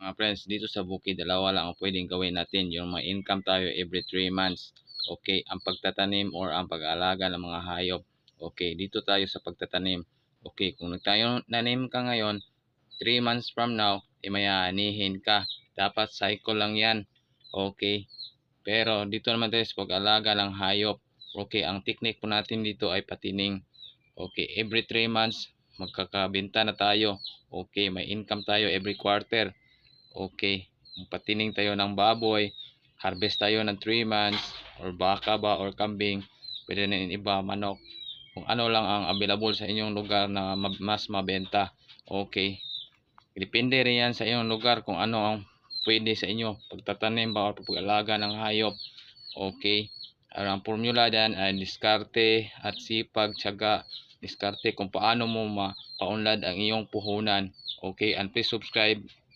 Mga friends, dito sa bukid, dalawa lang ang pwedeng gawin natin. Yung may income tayo every 3 months. Okay, ang pagtatanim or ang pag-aalaga ng mga hayop. Okay, dito tayo sa pagtatanim. Okay, kung nagtayo nanim ka ngayon, 3 months from now, mayanihin ka. Dapat cycle lang yan. Okay, pero dito naman tayo sa pag-aalaga ng hayop. Okay, ang technique po natin dito ay patining. Okay, every 3 months, magkakabenta na tayo. Okay, may income tayo every quarter. Okay, patining tayo ng baboy, harvest tayo ng 3 months, or baka ba or kambing, pwede na yung iba, manok, kung ano lang ang available sa inyong lugar na mas mabenta. Okay, depende rin yan sa inyong lugar kung ano ang pwede sa inyo, pagtatanim ba o pag-alaga ng hayop. Okay, ang formula dyan ay diskarte at sipag, tiyaga. Diskarte kung paano mo mapaunlad ang iyong puhunan. Okay, and please subscribe